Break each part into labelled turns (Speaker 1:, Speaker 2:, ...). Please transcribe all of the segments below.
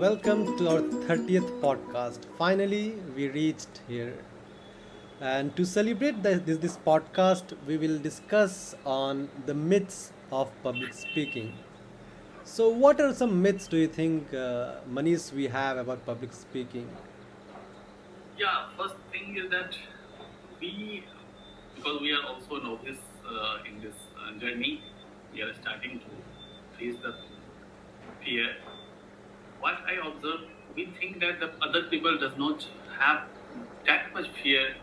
Speaker 1: Welcome to our 30th podcast. Finally, we reached here. And to celebrate this podcast, we will discuss on the myths of public speaking. So, what are some myths do you think, Manish, we have about public speaking?
Speaker 2: Yeah, first thing is that we, because we are also novice in this journey, we are starting to face the fear. What I observe, we think that the other people does not have that much fear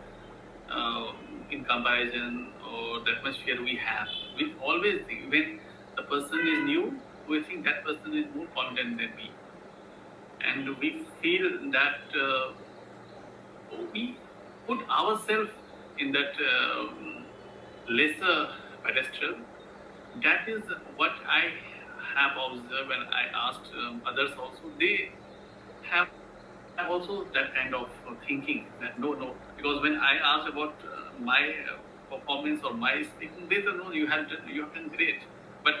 Speaker 2: uh, in comparison or that much fear we have. We always think when the person is new, we think that person is more confident than me, and we feel that. We put ourselves in that lesser pedestal. That is what I have observed when I asked others also. They have also that kind of thinking that no, because when I asked about my performance or my speaking, they said no, you have done great. But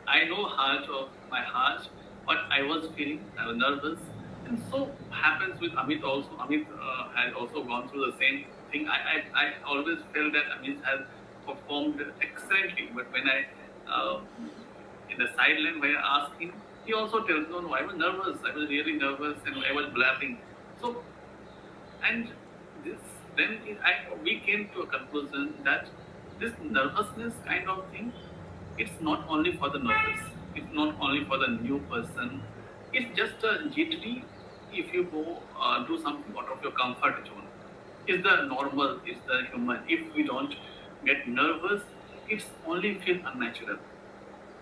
Speaker 2: I know heart of my heart what I was feeling. I was nervous, and so happens with Amit also. Amit has also gone through the same thing. I always felt that Amit has performed excellently, but when I in the sideline where I asked him, he also tells, no, I was nervous. I was really nervous and I was blabbing. So, and this, then we came to a conclusion that this nervousness kind of thing, it's not only for the nervous, it's not only for the new person, it's just a jittery if you go do something out of your comfort zone. It's the normal, it's the human. If we don't get nervous, it's only feel unnatural.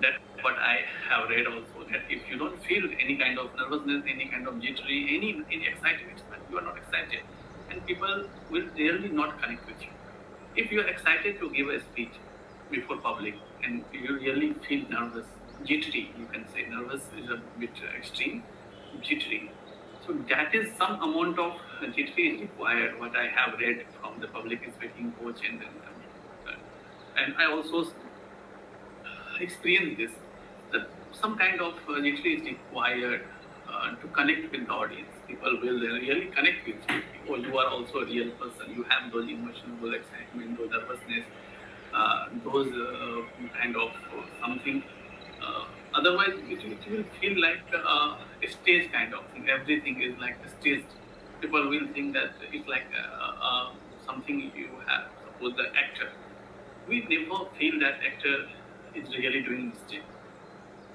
Speaker 2: That's what I have read also, that if you don't feel any kind of nervousness, any kind of jittery, any excitement, it's like you are not excited. And people will really not connect with you. If you are excited to give a speech before public and you really feel nervous, jittery, you can say nervous is a bit extreme, jittery. So that is some amount of jittery is required, what I have read from the public speaking coach and I also experience this, that some kind of literally is required to connect with the audience. People will really connect with you. Oh, you are also a real person. You have those emotions, those excitement, those nervousness, those kind of something. Otherwise, it will feel like a stage kind of thing. Everything is like a stage. People will think that it's like something you have. Suppose the actor, we never feel that actor is really doing mistake,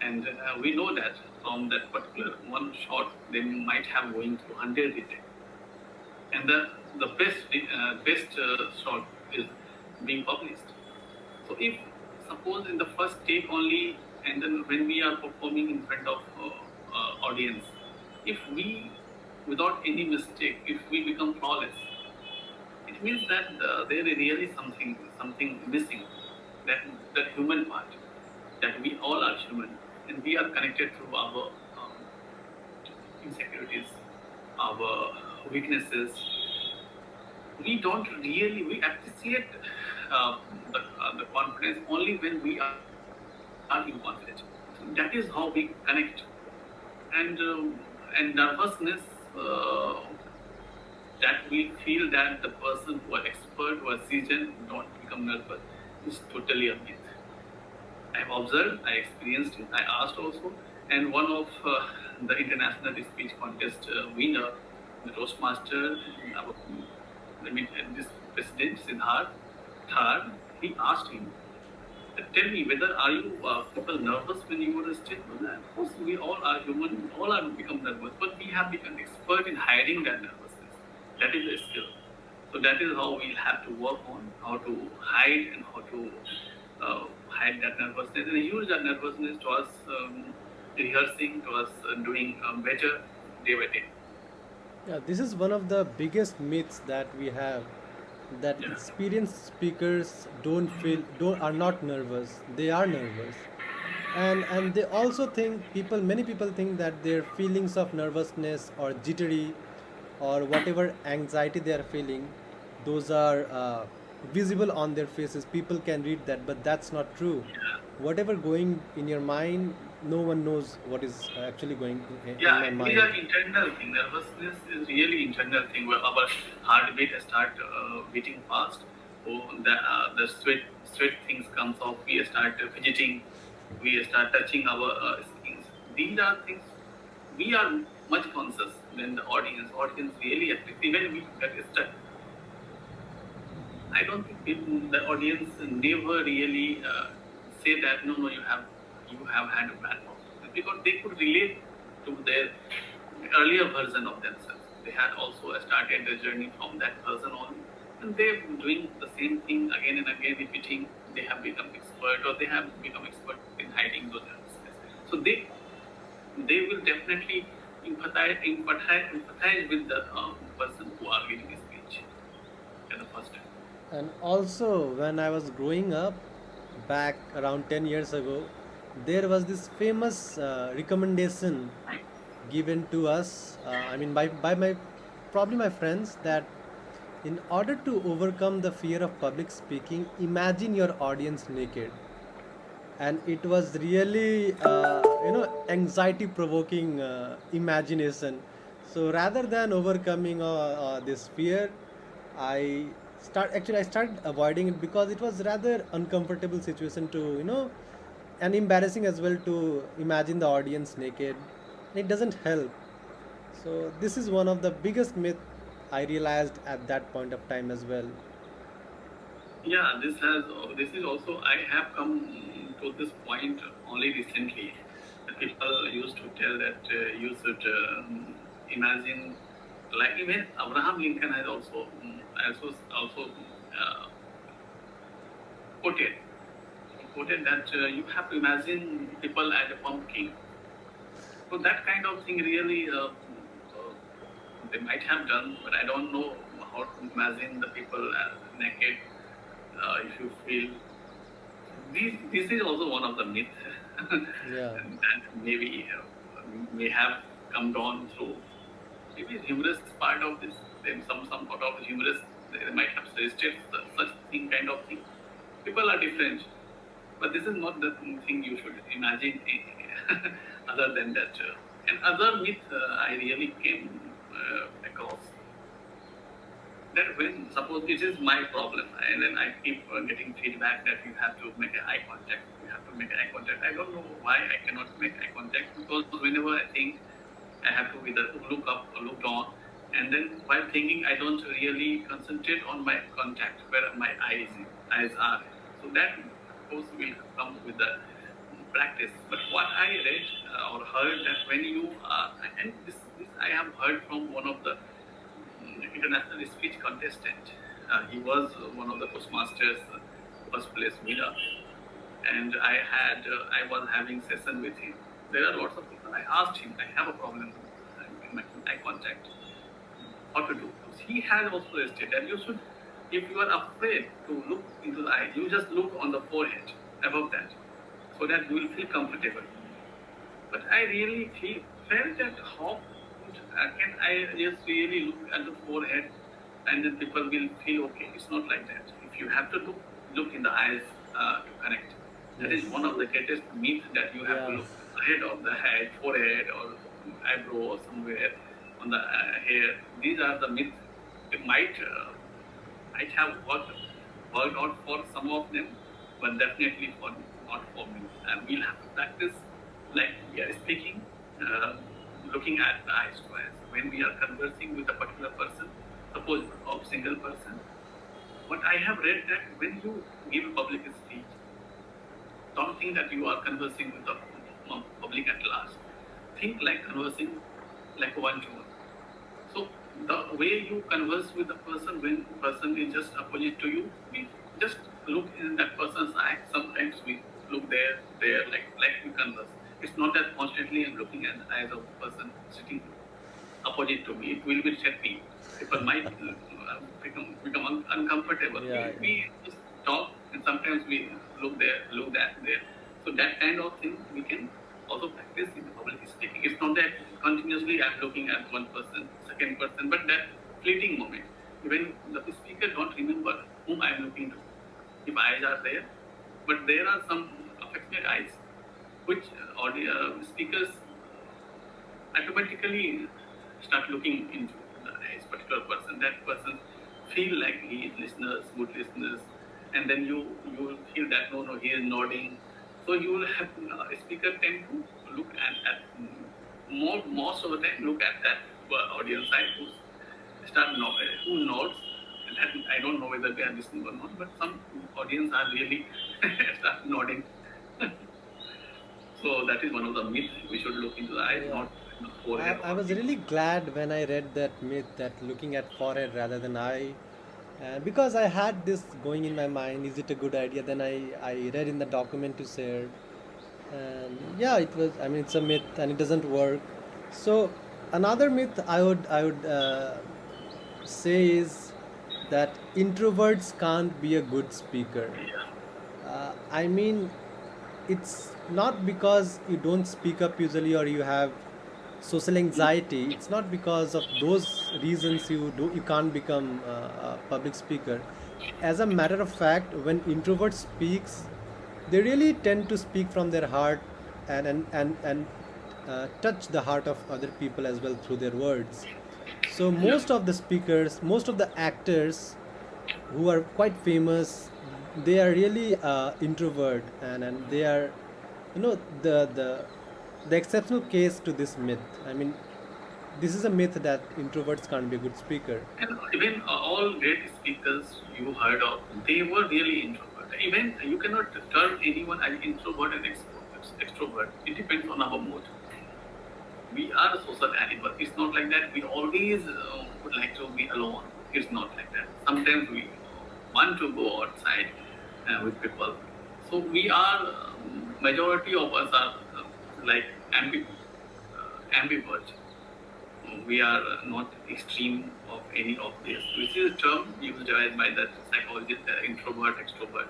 Speaker 2: and we know that from that particular one shot they might have going through 100 retakes, and the best shot is being published. So if suppose in the first take only, and then when we are performing in front of audience, if we without any mistake, if we become flawless, it means that there is really something missing, that that human part, that we all are human and we are connected through our insecurities, our weaknesses. We don't really we appreciate the confidence only when we are in confidence. That is how we connect, and nervousness, that we feel that the person who are expert or seasoned don't become nervous is totally a myth. I've observed, I experienced it, I asked also, and one of the international speech contest winner, the Toastmaster, our, this president Siddharth Thar, he asked him, tell me whether are you people nervous when you go to stage? Well, of course, we all are human, we all are become nervous, but we have become expert in hiding that nervousness. That is a skill. So that is how we'll have to work on how to hide and how to hide that nervousness and use that nervousness to us rehearsing, to us doing better day by day.
Speaker 1: Yeah, this is one of the biggest myths that we have, that
Speaker 2: Yeah.
Speaker 1: experienced speakers don't are not nervous. They are nervous. And they also think, many people think that their feelings of nervousness or jittery or whatever anxiety they are feeling, those are visible on their faces. People can read that, but that's not true. Whatever going in your mind, no one knows what is actually going in my
Speaker 2: Yeah, these are
Speaker 1: mind.
Speaker 2: internal thing. Nervousness is really internal thing where our heartbeat start beating fast. Oh, the sweat things comes off. We start fidgeting. We start touching our skins. These are things we are much conscious than the audience. Audience really active. Even we get stuck. I don't think the audience never really say that no, you have had a bad performance because they could relate to their earlier version of themselves. They had also started their journey from that version on, and they're doing the same thing again and again, repeating. They have become expert, or they have become expert in hiding those nervousness. So they will definitely empathize with the person who are giving a speech at the first time.
Speaker 1: And also, when I was growing up, back around 10 years ago, there was this famous recommendation given to us, I mean, by my probably my friends, that in order to overcome the fear of public speaking, imagine your audience naked. And it was really, anxiety provoking imagination. So rather than overcoming this fear, I started avoiding it because it was rather uncomfortable situation to, and embarrassing as well to imagine the audience naked. It doesn't help. So this is one of the biggest myth I realized at that point of time as well.
Speaker 2: Yeah, this is also I have come to this point only recently. That people used to tell that you should imagine, like even Abraham Lincoln has also uh, quoted quoted that you have to imagine people as a pumpkin. So that kind of thing really they might have done, but I don't know how to imagine the people naked. If you feel this is also one of the myths
Speaker 1: Yeah.
Speaker 2: that maybe may have come down through maybe humorous part of this. Then some sort of humorous they might have suggested such thing kind of thing. People are different, but this is not the thing you should imagine other than that. And other myth I really came across that when suppose this is my problem and then I keep getting feedback that you have to make eye contact, you have to make eye contact. I don't know why I cannot make eye contact because whenever I think I have to either look up or look down, and then while thinking I don't really concentrate on my contact where my eyes are. So that of course will come with the practice. But what I read or heard that when you and this I have heard from one of the international speech contestant. He was one of the Toastmasters first place winner, and I was having session with him. There are lots of people. I asked him. I have a problem in making eye contact. What to do? He has also stated that you should, if you are afraid to look into the eye, you just look on the forehead above that, so that you will feel comfortable. But I really felt that how can I just really look at the forehead and then people will feel okay? It's not like that. If you have to look in the eyes to connect. That
Speaker 1: Yes.
Speaker 2: is one of the greatest myths that you have to
Speaker 1: Yeah.
Speaker 2: look ahead of the head, forehead, or eyebrow or somewhere on the hair. These are the myths. They might have worked out for some of them, but definitely for not for me. And we'll have to practice like we are speaking, uh, looking at the eyes to eyes. When we are conversing with a particular person, suppose a single person, what I have read that when you give a public speech, don't think that you are conversing with the public at large. Think like conversing like one to one. So the way you converse with the person when person is just opposite to you, we just look in that person's eye. Sometimes we look there, like we converse. It's not that constantly I'm looking at the eyes of the person sitting opposite to me. It will be shaky. People might become uncomfortable.
Speaker 1: Yeah.
Speaker 2: We just talk and sometimes we look there. So that kind of thing we can also practice in public speaking. It's not that continuously I'm looking at one person, second person, but that fleeting moment when the speaker don't remember whom I'm looking to. If eyes are there, but there are some affected eyes which audio speakers automatically start looking into this particular person. That person feel like he is listeners, good listeners, and then you feel that no, he is nodding. So you will have speaker tend to look at most of the time look at that audience side who nods. That I don't know whether they are listening or not, but some audience are really start nodding. So that is one of the myths we should look into the eyes,
Speaker 1: Yeah.
Speaker 2: not the forehead
Speaker 1: I
Speaker 2: or
Speaker 1: was
Speaker 2: the.
Speaker 1: really glad when I read that myth that looking at forehead rather than eye, because I had this going in my mind, is it a good idea? Then I read in the document you shared, and yeah, it was. I mean, it's a myth and it doesn't work. So another myth I would say is that introverts can't be a good speaker.
Speaker 2: Yeah.
Speaker 1: I mean, it's not because you don't speak up usually or you have social anxiety. It's not because of those reasons you can't become a public speaker. As a matter of fact, when introverts speaks, they really tend to speak from their heart and touch the heart of other people as well through their words. So
Speaker 2: Yeah.
Speaker 1: most of the speakers, most of the actors who are quite famous, they are really introvert, and they are, you know, the exceptional case to this myth. I mean, this is a myth that introverts can't be a good speaker.
Speaker 2: And even all great speakers you heard of, they were really introvert. Even you cannot term anyone as introvert and extrovert. It depends on our mood. We are a social animal. It's not like that. We always would like to be alone. It's not like that. Sometimes we want to go outside with people. So we are majority of us are like ambivert. We are not extreme of any of this. Which is a term used by the psychologist, introvert, extrovert.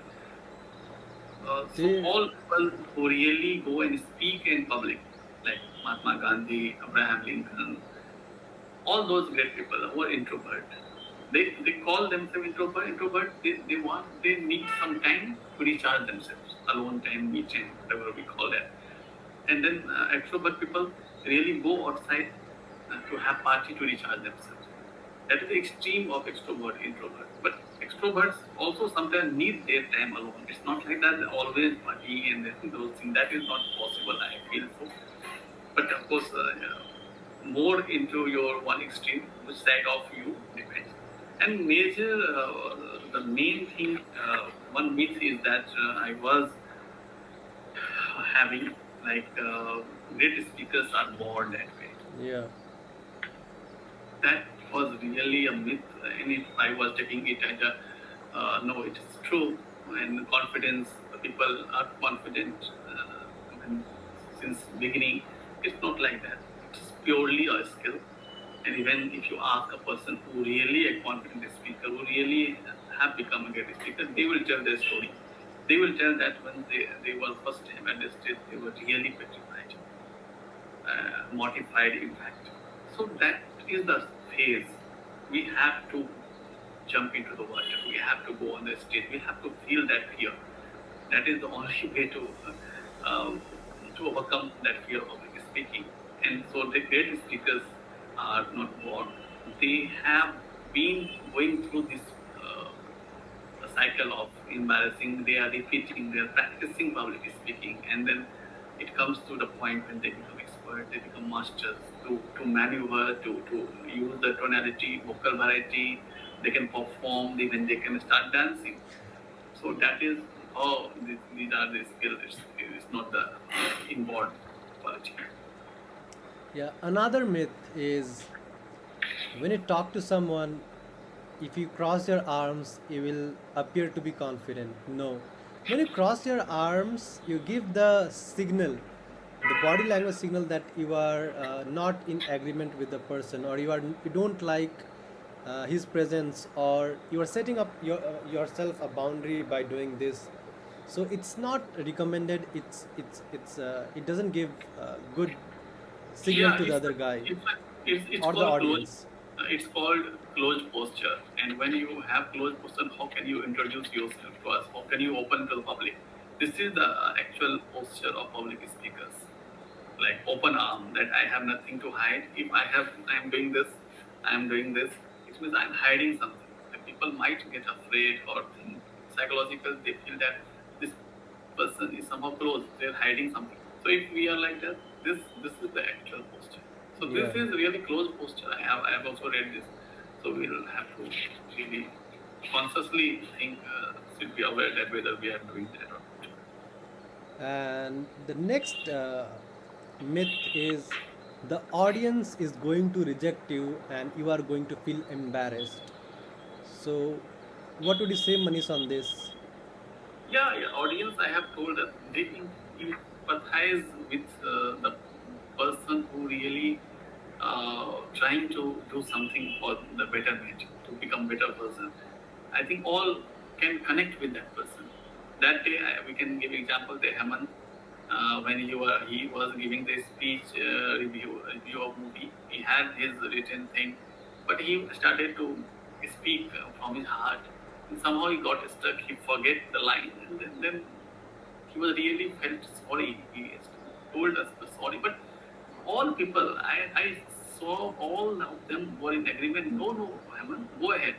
Speaker 2: So
Speaker 1: They,
Speaker 2: all people who really go and speak in public, like Mahatma Gandhi, Abraham Lincoln, all those great people who are introvert, they call themselves introvert. Introvert, they need some time to recharge themselves, alone time, me time, whatever we call that. And then extrovert people really go outside to have party to recharge themselves. That is the extreme of extrovert, introvert. But extroverts also sometimes need their time alone. It's not like that they always party and those things. That is not possible, I feel so. But of course, more into your one extreme, which side of you depends. And the main thing, one myth is that I was having like great speakers are born that way.
Speaker 1: yeah.
Speaker 2: That was really a myth, and if I was taking it as a no, it is true. And confidence, people are confident and since beginning. It's not like that. It's purely a skill. And even if you ask a person who really a confident speaker, who really have become a great speaker, they will tell their story. They will tell that when they were first time at the stage, they were really petrified, mortified, in fact. So that is the phase. We have to jump into the water. We have to go on the stage. We have to feel that fear. That is the only way to overcome that fear of public speaking. And so the great speakers are not born. They have been going through this cycle of embarrassing. They are repeating, they are practicing public speaking, and then it comes to the point when they become expert, they become masters to maneuver, to use the tonality, vocal variety. They can perform, even they can start dancing. So that is how these are the skills. It's not the inborn quality.
Speaker 1: Yeah, another myth is when you talk to someone, if you cross your arms, you will appear to be confident. No. When you cross your arms, you give the signal, the body language signal that you are not in agreement with the person, or you don't like his presence, or you are setting up yourself a boundary by doing this. So it's not recommended. It doesn't give good signal
Speaker 2: Yeah,
Speaker 1: to the other guy
Speaker 2: it's
Speaker 1: or the
Speaker 2: called close.
Speaker 1: audience.
Speaker 2: It's called closed posture. And when you have closed posture, how can you introduce yourself to us? How can you open to the public? This is the actual posture of public speakers, like open arm, that I have nothing to hide. If I am doing this, I am doing this. It means I'm hiding something. The people might get afraid or think psychological. They feel that this person is somehow close. They're hiding something. So if we are like that, this is the actual posture. So this is
Speaker 1: Yeah.
Speaker 2: really close posture. I have also read this. So we'll have to really consciously think. Should be aware that whether we are doing that or not.
Speaker 1: And the next myth is the audience is going to reject you and you are going to feel embarrassed. So, what would you say, Manish, on this?
Speaker 2: Yeah, audience, I have told that they empathize with the person who really trying to do something for the betterment, to become better person. I think all can connect with that person. That day, we can give example. The Hemant, when he was giving the speech review of movie, he had his written thing, but he started to speak from his heart, and somehow he got stuck. He forget the line, and then he was really felt sorry. He told us the sorry, but all people, I saw all of them were in agreement. No, no, Hemant, go ahead.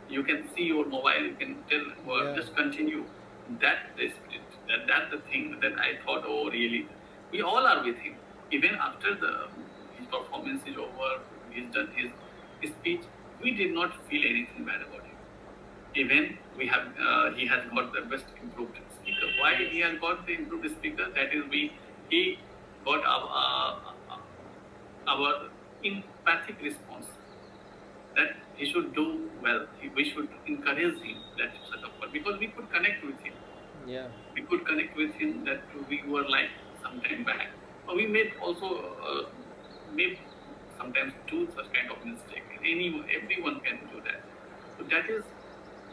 Speaker 2: You can see your mobile. You can tell, well,
Speaker 1: Yeah.
Speaker 2: just continue. That the spirit. That's the thing that I thought. Oh, really? We all are with him. Even after the his performance is over, he's done his speech. We did not feel anything bad about him. Even he has got the best improved speaker. Why he
Speaker 1: Yes.
Speaker 2: has got the improved speaker? That is, he got our empathic response that he should do well. We should encourage him that sort of work, because we could connect with him.
Speaker 1: Yeah.
Speaker 2: We could connect with him that we were like some time back. We made also made sometimes do such kind of mistake. Everyone can do that. So that is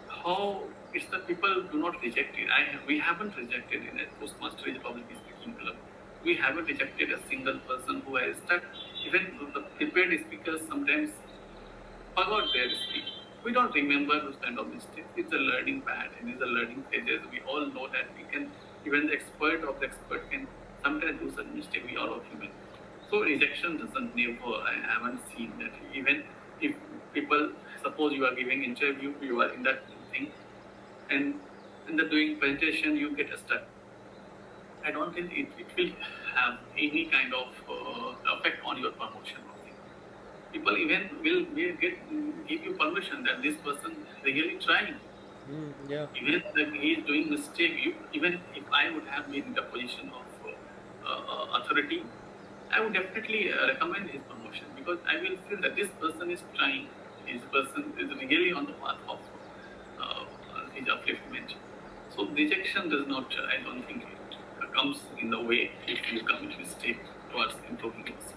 Speaker 2: how it's the people do not reject it. We haven't rejected in a Toastmasters public speaking club. We haven't rejected a single person who has stuck. Even the prepared speakers sometimes forgot their speech. We don't remember those kind of mistakes. It's a learning pad and it's a learning phases. We all know that we can, even the expert of the expert can sometimes do such mistake. We all are human. So rejection doesn't never, I haven't seen that. Even if people, suppose you are giving interview, you are in that thing, and in the doing presentation, you get stuck. I don't think it will have any kind of effect on your promotion. People even will give you permission that this person really trying.
Speaker 1: Yeah.
Speaker 2: Even that he is doing mistake. Even if I would have been in the position of authority, I would definitely recommend his promotion, because I will feel that this person is trying. This person is really on the path of his upliftment. So rejection does not. I don't think it comes in the way if you commit mistake towards improving yourself.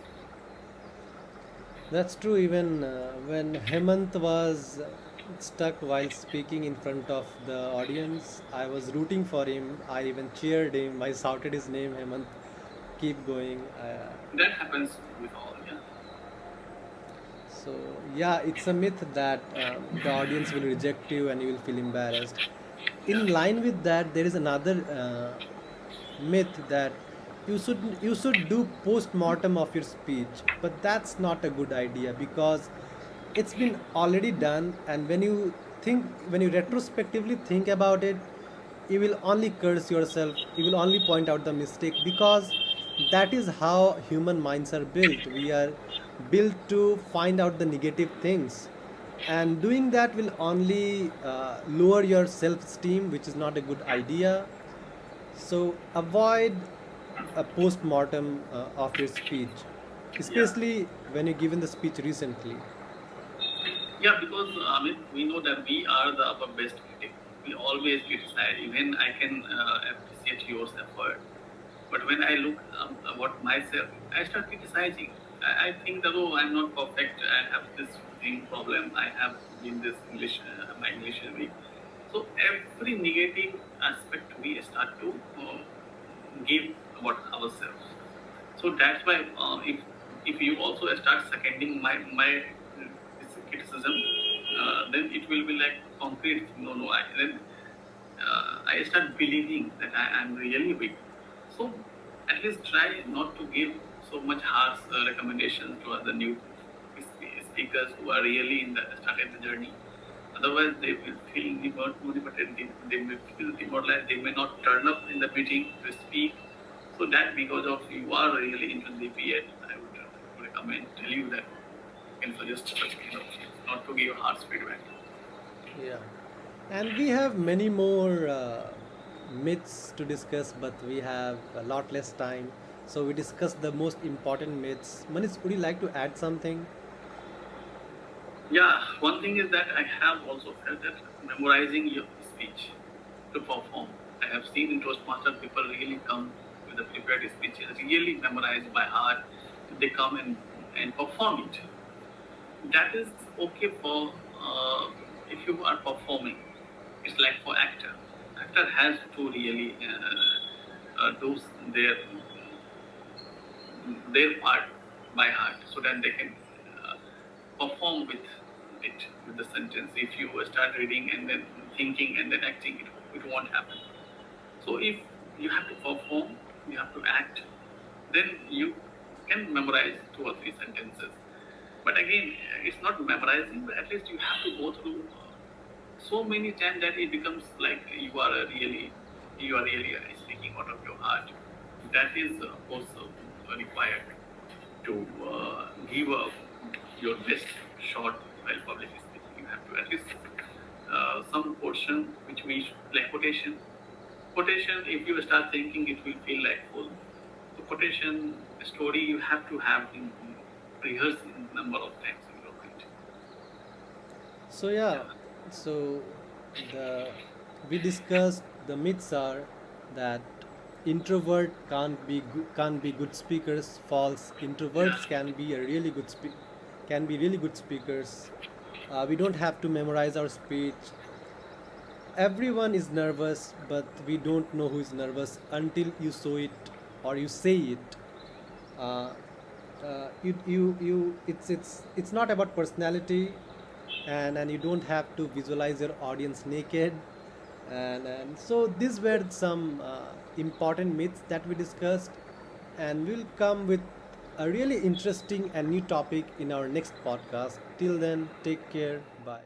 Speaker 1: That's true. Even when Hemant was stuck while speaking in front of the audience, I was rooting for him. I even cheered him. I shouted his name, Hemant, keep going.
Speaker 2: That happens with all. Yeah.
Speaker 1: So, yeah, it's a myth that the audience will reject you and you will feel embarrassed. In
Speaker 2: Yeah.
Speaker 1: line with that, there is another myth that you should do post-mortem of your speech, but that's not a good idea because it's been already done, and when you retrospectively think about it, you will only curse yourself, you will only point out the mistake, because that is how human minds are built. We are built to find out the negative things, and doing that will only lower your self-esteem, which is not a good idea. So avoid a post-mortem of your speech,
Speaker 2: Yeah.
Speaker 1: especially when you've given the speech recently.
Speaker 2: Yeah, because I mean, we know that we are our best critic. We always criticize. Even I can appreciate your effort, but when I look about myself, I start criticizing. I think that, oh, I'm not perfect. I have this thing problem. I have been this English, my English is weak. So every negative aspect we start to give about ourselves. So that's why if you also start seconding my criticism, then it will be like concrete. No, no. Then I start believing that I am really weak. So at least try not to give so much harsh recommendations to other new speakers who are really in the started the journey. Otherwise, they will feel demotivated. They may feel demoralized. They may not turn up in the meeting to speak. So that because of you are really into the BEd, I would recommend tell you that you can suggest such kind of things, not to give harsh feedback.
Speaker 1: Yeah. And we have many more myths to discuss, but we have a lot less time. So we discuss the most important myths. Manish, would you like to add something?
Speaker 2: Yeah, one thing is that I have also felt that memorizing your speech to perform. I have seen in Toastmaster people really come with the prepared speeches, really memorized by heart. They come and perform it. That is okay for if you are performing. It's like for actor. Actor has to really do their part by heart so that they can uh, perform with it with the sentence. If you start reading and then thinking and then acting, it won't happen. So if you have to perform, you have to act, then you can memorize two or three sentences. But again, it's not memorizing, but at least you have to go through so many times that it becomes like you are really speaking out of your heart. That is also required to give your best shot while public speaking. You have to at least some portion which we like quotation. Quotation, if you start thinking, it will feel like full. So quotation story you have to have in rehearse in number of times in your mind.
Speaker 1: So yeah, so the we discussed the myths are that introvert can't be good speakers. False.
Speaker 2: Yeah.
Speaker 1: Introverts can be really good speakers. We don't have to memorize our speech. Everyone is nervous, but we don't know who is nervous until you show it or you say it. Uh, it's not about personality, and you don't have to visualize your audience naked, and so these were some important myths that we discussed, and we'll come with a really interesting and new topic in our next podcast. Till then, take care. Bye.